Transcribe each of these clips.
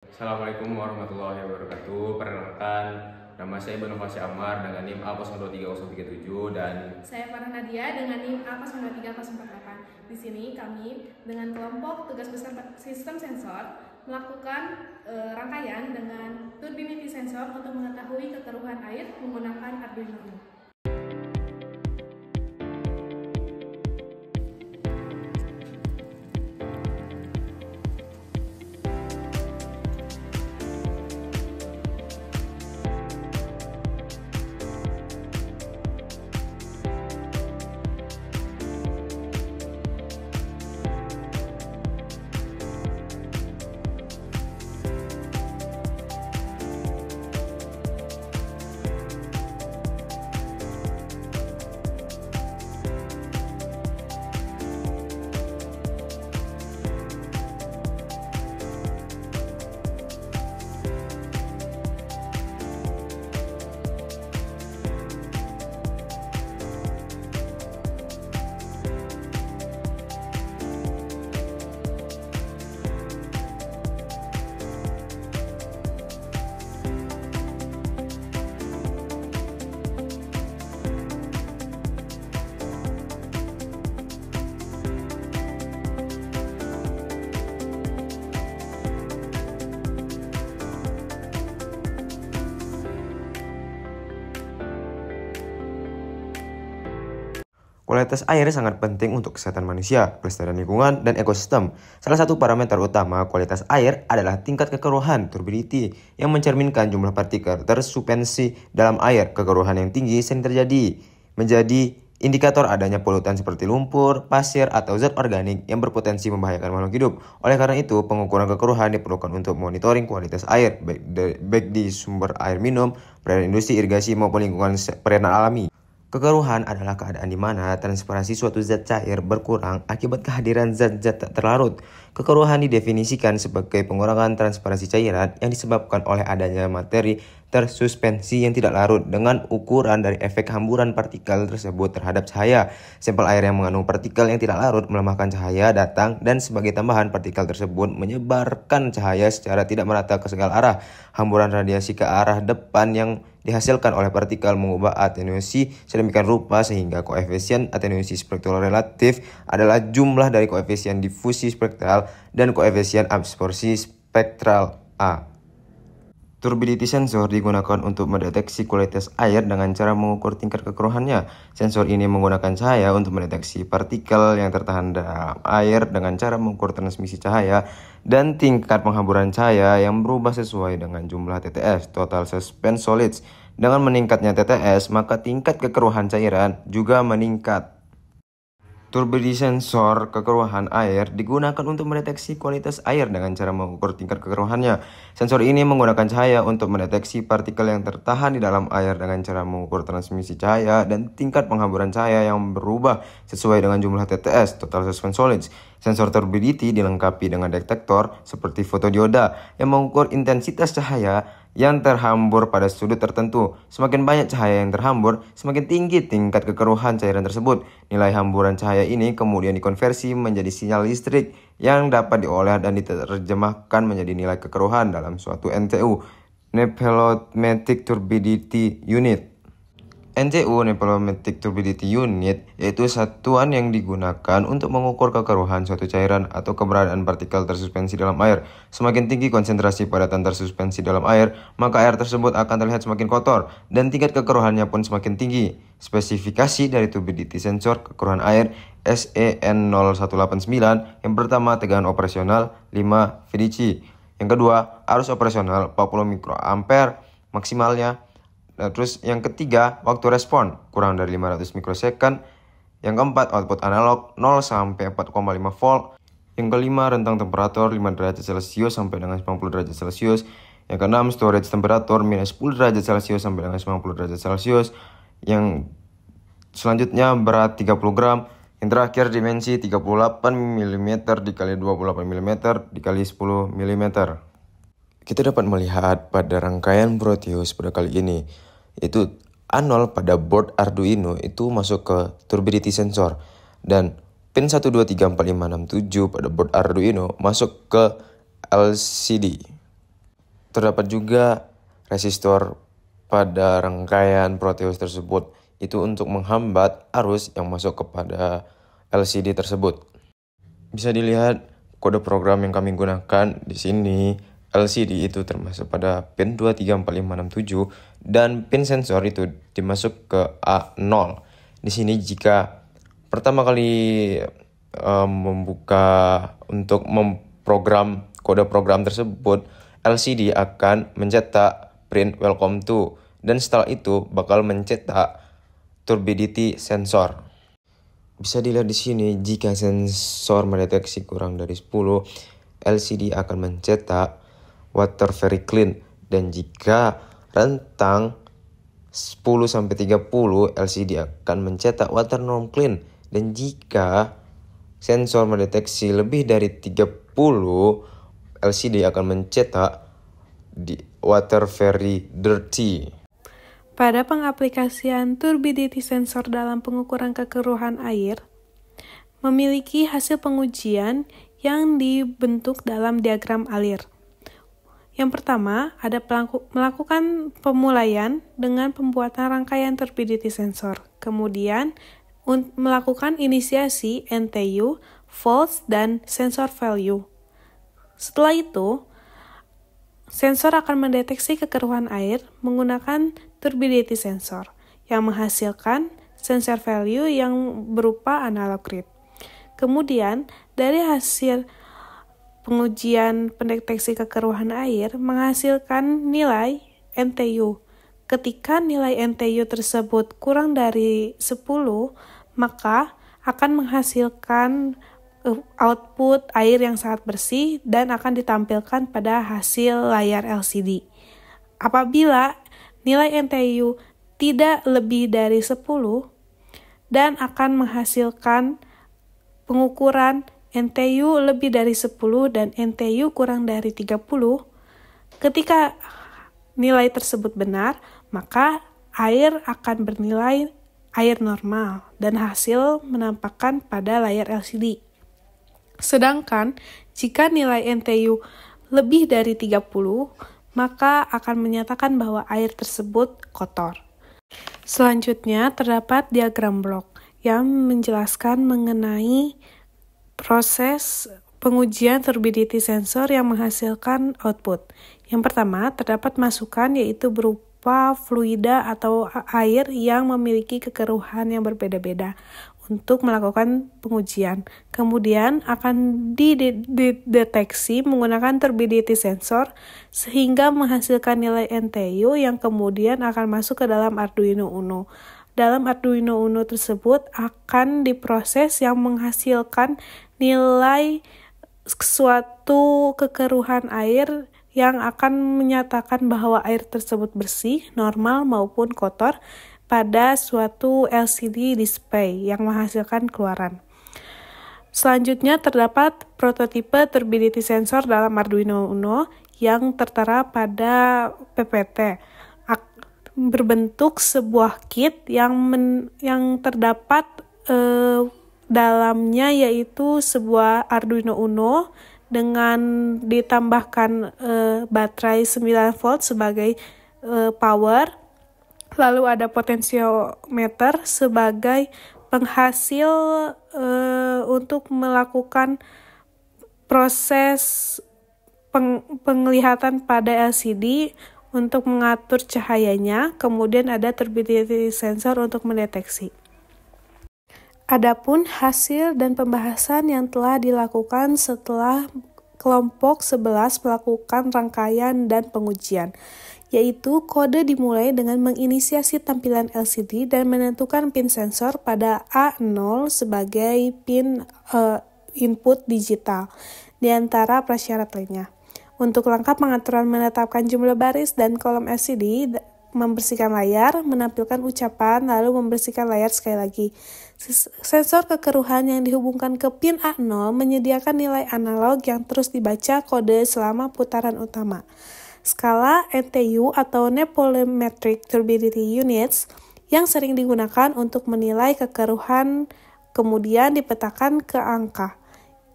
Assalamualaikum warahmatullahi wabarakatuh. Perkenalkan, nama saya Inovasi Amar dengan NIM A023037 dan saya Farah Nadia dengan NIM A023048. Di sini kami dengan kelompok tugas besar sistem sensor melakukan rangkaian dengan turbidity sensor untuk mengetahui kekeruhan air menggunakan Arduino Uno. Kualitas air sangat penting untuk kesehatan manusia, kelestarian lingkungan, dan ekosistem. Salah satu parameter utama kualitas air adalah tingkat kekeruhan turbidity yang mencerminkan jumlah partikel tersuspensi dalam air. Kekeruhan yang tinggi sering terjadi menjadi indikator adanya polutan seperti lumpur, pasir, atau zat organik yang berpotensi membahayakan makhluk hidup. Oleh karena itu, pengukuran kekeruhan diperlukan untuk monitoring kualitas air, baik di sumber air minum, perairan industri, irigasi, maupun lingkungan perairan alami. Kekeruhan adalah keadaan di mana transparansi suatu zat cair berkurang akibat kehadiran zat-zat tak terlarut. Kekeruhan didefinisikan sebagai pengurangan transparansi cairan yang disebabkan oleh adanya materi tersuspensi yang tidak larut dengan ukuran dari efek hamburan partikel tersebut terhadap cahaya. Sampel air yang mengandung partikel yang tidak larut melemahkan cahaya datang dan sebagai tambahan partikel tersebut menyebarkan cahaya secara tidak merata ke segala arah. Hamburan radiasi ke arah depan yang dihasilkan oleh partikel mengubah atenuasi sedemikian rupa sehingga koefisien atenuasi spektral relatif adalah jumlah dari koefisien difusi spektral dan koefisien absorpsi spektral A. Turbidity sensor digunakan untuk mendeteksi kualitas air dengan cara mengukur tingkat kekeruhannya. Sensor ini menggunakan cahaya untuk mendeteksi partikel yang tertahan dalam air dengan cara mengukur transmisi cahaya dan tingkat penghamburan cahaya yang berubah sesuai dengan jumlah TTS, total suspense solids. Dengan meningkatnya TTS, maka tingkat kekeruhan cairan juga meningkat. Turbidity sensor kekeruhan air digunakan untuk mendeteksi kualitas air dengan cara mengukur tingkat kekeruhannya. Sensor ini menggunakan cahaya untuk mendeteksi partikel yang tertahan di dalam air dengan cara mengukur transmisi cahaya dan tingkat penghamburan cahaya yang berubah sesuai dengan jumlah TTS, total suspense solids. Sensor turbidity dilengkapi dengan detektor seperti fotodioda yang mengukur intensitas cahaya yang terhambur pada sudut tertentu. Semakin banyak cahaya yang terhambur, semakin tinggi tingkat kekeruhan cairan tersebut. Nilai hamburan cahaya ini kemudian dikonversi menjadi sinyal listrik yang dapat diolah dan diterjemahkan menjadi nilai kekeruhan dalam suatu NTU, Nephelometric Turbidity Unit. NTU, Nephelometric Turbidity Unit, yaitu satuan yang digunakan untuk mengukur kekeruhan suatu cairan atau keberadaan partikel tersuspensi dalam air. Semakin tinggi konsentrasi padatan tersuspensi dalam air, maka air tersebut akan terlihat semakin kotor dan tingkat kekeruhannya pun semakin tinggi. Spesifikasi dari turbidity sensor kekeruhan air SEN0189 yang pertama tegangan operasional 5 VDC, yang kedua arus operasional 40 mikroampere maksimalnya. Terus yang ketiga, waktu respon kurang dari 500 mikrosecond. Yang keempat, output analog 0 sampai 4,5 volt. Yang kelima, rentang temperatur 5 derajat Celcius sampai dengan 90 derajat Celcius. Yang keenam, storage temperatur minus 10 derajat Celcius sampai dengan 90 derajat Celcius. Yang selanjutnya berat 30 gram. Yang terakhir dimensi 38 mm dikali 28 mm dikali 10 mm. Kita dapat melihat pada rangkaian Proteus pada kali ini, yaitu A0 pada board Arduino itu masuk ke turbidity sensor, dan pin 1234567 pada board Arduino masuk ke LCD. Terdapat juga resistor pada rangkaian proteus tersebut, itu untuk menghambat arus yang masuk kepada LCD tersebut. Bisa dilihat kode program yang kami gunakan di sini. LCD itu termasuk pada pin 234567 dan pin sensor itu dimasuk ke A0. Di sini jika pertama kali membuka untuk memprogram kode program tersebut, LCD akan mencetak print welcome to, dan setelah itu bakal mencetak turbidity sensor. Bisa dilihat di sini jika sensor mendeteksi kurang dari 10, LCD akan mencetak water very clean, dan jika rentang 10-30 LCD akan mencetak water non clean, dan jika sensor mendeteksi lebih dari 30 LCD akan mencetak water very dirty. Pada pengaplikasian turbidity sensor dalam pengukuran kekeruhan air, memiliki hasil pengujian yang dibentuk dalam diagram alir. Yang pertama, ada melakukan pemulaian dengan pembuatan rangkaian turbidity sensor. Kemudian, melakukan inisiasi NTU, false, dan sensor value. Setelah itu, sensor akan mendeteksi kekeruhan air menggunakan turbidity sensor yang menghasilkan sensor value yang berupa analog read. Kemudian, dari hasil pengujian pendeteksi kekeruhan air menghasilkan nilai NTU. Ketika nilai NTU tersebut kurang dari 10, maka akan menghasilkan output air yang sangat bersih dan akan ditampilkan pada hasil layar LCD. Apabila nilai NTU tidak lebih dari 10 dan akan menghasilkan pengukuran NTU lebih dari 10 dan NTU kurang dari 30, ketika nilai tersebut benar, maka air akan bernilai air normal dan hasil menampakkan pada layar LCD. Sedangkan jika nilai NTU lebih dari 30, maka akan menyatakan bahwa air tersebut kotor. Selanjutnya terdapat diagram blok yang menjelaskan mengenai proses pengujian turbidity sensor yang menghasilkan output. Yang pertama, terdapat masukan yaitu berupa fluida atau air yang memiliki kekeruhan yang berbeda-beda untuk melakukan pengujian. Kemudian akan dideteksi menggunakan turbidity sensor sehingga menghasilkan nilai NTU yang kemudian akan masuk ke dalam Arduino Uno. Dalam Arduino Uno tersebut akan diproses yang menghasilkan nilai suatu kekeruhan air yang akan menyatakan bahwa air tersebut bersih, normal maupun kotor pada suatu LCD display yang menghasilkan keluaran. Selanjutnya terdapat prototipe turbidity sensor dalam Arduino Uno yang tertera pada PPT. Berbentuk sebuah kit yang terdapat dalamnya yaitu sebuah Arduino Uno dengan ditambahkan baterai 9 volt sebagai power, lalu ada potensiometer sebagai penghasil untuk melakukan proses penglihatan pada LCD untuk mengatur cahayanya, kemudian ada turbidity sensor untuk mendeteksi. Adapun hasil dan pembahasan yang telah dilakukan setelah kelompok 11 melakukan rangkaian dan pengujian, yaitu kode dimulai dengan menginisiasi tampilan LCD dan menentukan pin sensor pada A0 sebagai pin input digital di antara prasyarat lainnya. Untuk langkah pengaturan menetapkan jumlah baris dan kolom LCD, membersihkan layar, menampilkan ucapan, lalu membersihkan layar sekali lagi. Sensor kekeruhan yang dihubungkan ke pin A0 menyediakan nilai analog yang terus dibaca kode selama putaran utama. Skala NTU atau Nepolometric Turbidity Units yang sering digunakan untuk menilai kekeruhan kemudian dipetakan ke angka.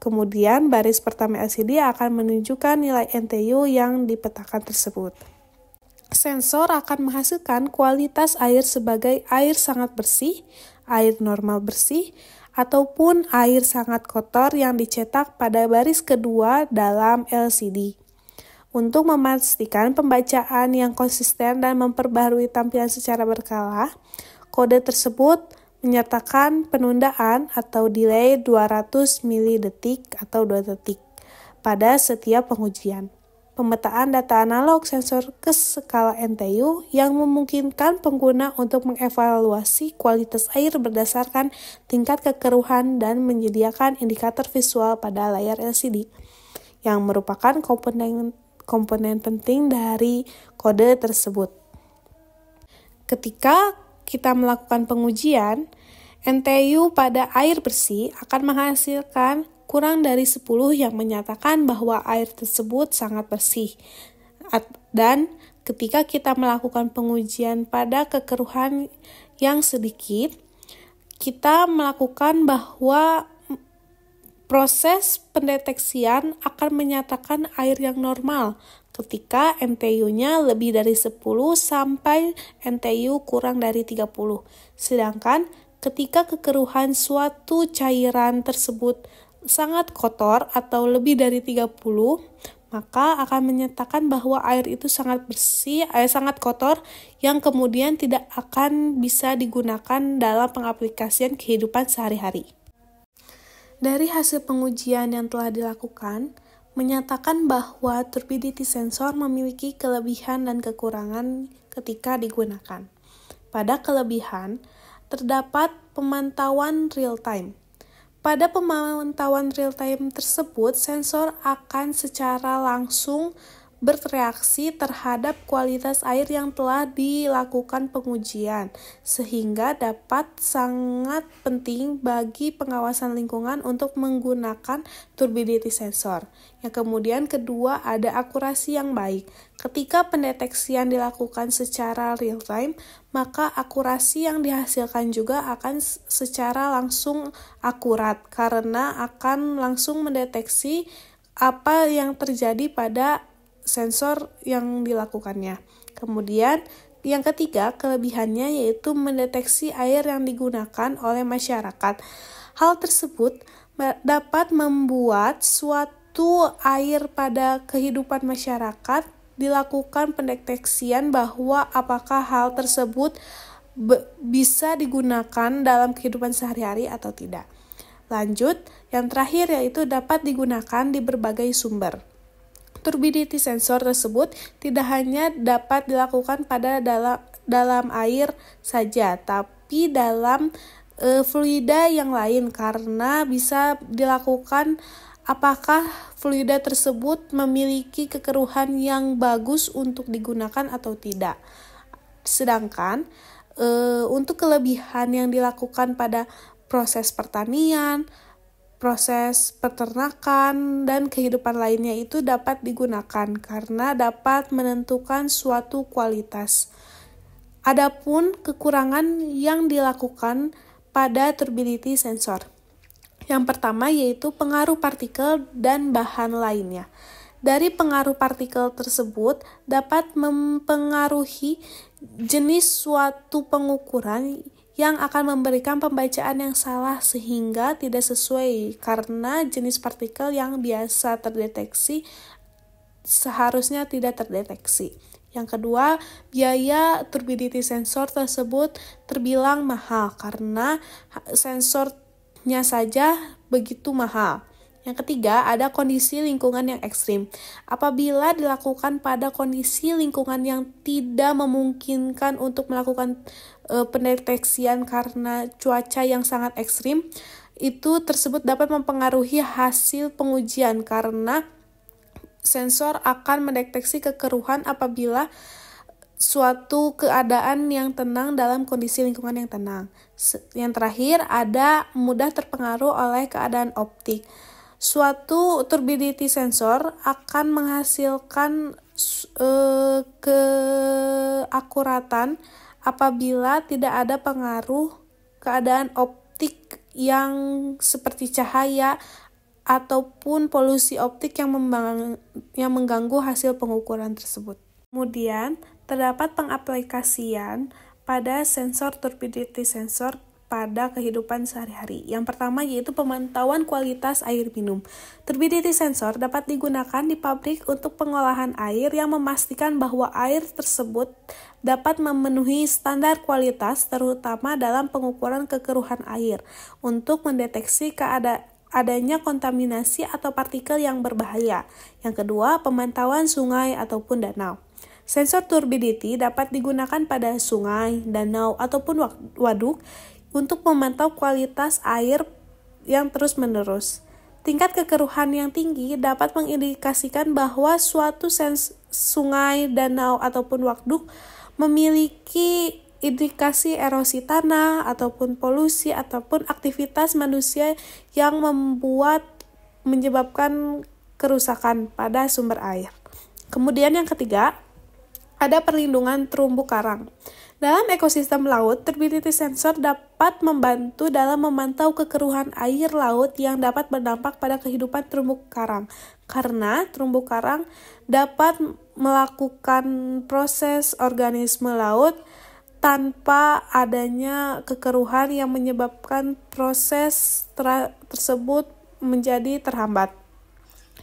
Kemudian baris pertama LCD akan menunjukkan nilai NTU yang dipetakan tersebut. Sensor akan menghasilkan kualitas air sebagai air sangat bersih, air normal bersih, ataupun air sangat kotor yang dicetak pada baris kedua dalam LCD. Untuk memastikan pembacaan yang konsisten dan memperbaharui tampilan secara berkala, kode tersebut menyatakan penundaan atau delay 200 milidetik atau 2 detik pada setiap pengujian. Pemetaan data analog sensor ke skala NTU yang memungkinkan pengguna untuk mengevaluasi kualitas air berdasarkan tingkat kekeruhan dan menyediakan indikator visual pada layar LCD, yang merupakan komponen penting dari kode tersebut. Ketika kita melakukan pengujian, NTU pada air bersih akan menghasilkan kurang dari 10 yang menyatakan bahwa air tersebut sangat bersih. Dan ketika kita melakukan pengujian pada kekeruhan yang sedikit, kita melakukan bahwa proses pendeteksian akan menyatakan air yang normal ketika NTU-nya lebih dari 10 sampai NTU kurang dari 30. Sedangkan ketika kekeruhan suatu cairan tersebut sangat kotor atau lebih dari 30, maka akan menyatakan bahwa air itu sangat bersih, sangat kotor yang kemudian tidak akan bisa digunakan dalam pengaplikasian kehidupan sehari-hari. Dari hasil pengujian yang telah dilakukan, menyatakan bahwa turbidity sensor memiliki kelebihan dan kekurangan ketika digunakan. Pada kelebihan, terdapat pemantauan real-time. Pada pemantauan real-time tersebut, sensor akan secara langsung bereaksi terhadap kualitas air yang telah dilakukan pengujian, sehingga dapat sangat penting bagi pengawasan lingkungan untuk menggunakan turbidity sensor. Yang kemudian kedua, ada akurasi yang baik. Ketika pendeteksian dilakukan secara real time, maka akurasi yang dihasilkan juga akan secara langsung akurat, karena akan langsung mendeteksi apa yang terjadi pada sensor yang dilakukannya. Kemudian yang ketiga, kelebihannya yaitu mendeteksi air yang digunakan oleh masyarakat. Hal tersebut dapat membuat suatu air pada kehidupan masyarakat dilakukan pendeteksian bahwa apakah hal tersebut bisa digunakan dalam kehidupan sehari-hari atau tidak. Lanjut, yang terakhir yaitu dapat digunakan di berbagai sumber. Turbidity sensor tersebut tidak hanya dapat dilakukan pada dalam air saja, tapi dalam fluida yang lain, karena bisa dilakukan apakah fluida tersebut memiliki kekeruhan yang bagus untuk digunakan atau tidak. Sedangkan untuk kelebihan yang dilakukan pada proses pertanian, proses peternakan, dan kehidupan lainnya itu dapat digunakan karena dapat menentukan suatu kualitas. Adapun kekurangan yang dilakukan pada turbidity sensor. Yang pertama yaitu pengaruh partikel dan bahan lainnya. Dari pengaruh partikel tersebut dapat mempengaruhi jenis suatu pengukuran yang akan memberikan pembacaan yang salah sehingga tidak sesuai, karena jenis partikel yang biasa terdeteksi seharusnya tidak terdeteksi. Yang kedua, biaya turbidity sensor tersebut terbilang mahal karena sensornya saja begitu mahal. Yang ketiga, ada kondisi lingkungan yang ekstrim. Apabila dilakukan pada kondisi lingkungan yang tidak memungkinkan untuk melakukan pendeteksian karena cuaca yang sangat ekstrim, itu tersebut dapat mempengaruhi hasil pengujian karena sensor akan mendeteksi kekeruhan apabila suatu keadaan yang tenang dalam kondisi lingkungan yang tenang. Yang terakhir, ada mudah terpengaruh oleh keadaan optik. Suatu turbidity sensor akan menghasilkan keakuratan apabila tidak ada pengaruh keadaan optik yang seperti cahaya ataupun polusi optik yang mengganggu hasil pengukuran tersebut. Kemudian, terdapat pengaplikasian pada sensor turbidity sensor pada kehidupan sehari-hari. Yang pertama yaitu pemantauan kualitas air minum. Turbidity sensor dapat digunakan di pabrik untuk pengolahan air yang memastikan bahwa air tersebut dapat memenuhi standar kualitas, terutama dalam pengukuran kekeruhan air, untuk mendeteksi adanya kontaminasi atau partikel yang berbahaya. Yang kedua, pemantauan sungai ataupun danau. Sensor turbidity dapat digunakan pada sungai, danau, ataupun waduk untuk memantau kualitas air yang terus-menerus. Tingkat kekeruhan yang tinggi dapat mengindikasikan bahwa suatu sungai, danau, ataupun waduk memiliki indikasi erosi tanah, ataupun polusi, ataupun aktivitas manusia yang menyebabkan kerusakan pada sumber air. Kemudian yang ketiga, ada perlindungan terumbu karang. Dalam ekosistem laut, turbidity sensor dapat membantu dalam memantau kekeruhan air laut yang dapat berdampak pada kehidupan terumbu karang. Karena terumbu karang dapat melakukan proses organisme laut tanpa adanya kekeruhan yang menyebabkan proses tersebut menjadi terhambat.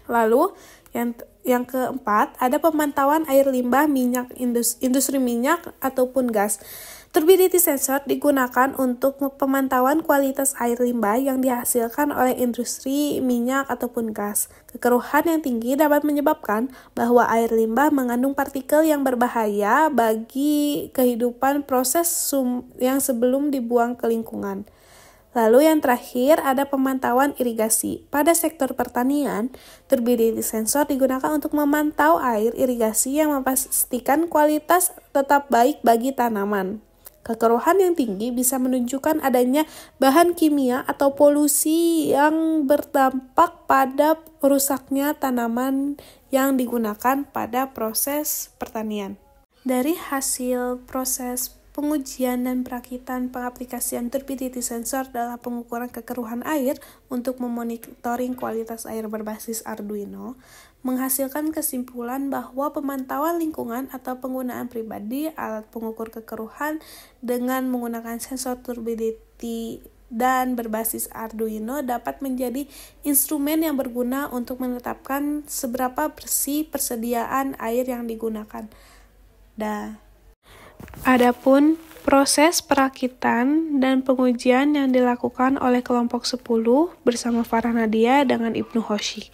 Lalu, yang keempat, ada pemantauan air limbah minyak industri minyak ataupun gas. Turbidity sensor digunakan untuk pemantauan kualitas air limbah yang dihasilkan oleh industri minyak ataupun gas. Kekeruhan yang tinggi dapat menyebabkan bahwa air limbah mengandung partikel yang berbahaya bagi kehidupan proses yang sebelum dibuang ke lingkungan. Lalu yang terakhir ada pemantauan irigasi. Pada sektor pertanian, turbidity sensor digunakan untuk memantau air irigasi yang memastikan kualitas tetap baik bagi tanaman. Kekeruhan yang tinggi bisa menunjukkan adanya bahan kimia atau polusi yang berdampak pada rusaknya tanaman yang digunakan pada proses pertanian. Dari hasil proses pengujian dan perakitan pengaplikasian turbidity sensor dalam pengukuran kekeruhan air untuk memonitoring kualitas air berbasis Arduino, menghasilkan kesimpulan bahwa pemantauan lingkungan atau penggunaan pribadi alat pengukur kekeruhan dengan menggunakan sensor turbidity dan berbasis Arduino dapat menjadi instrumen yang berguna untuk menetapkan seberapa bersih persediaan air yang digunakan. Adapun proses perakitan dan pengujian yang dilakukan oleh kelompok 10 bersama Farah Nadia dengan Ibnu Hoshi.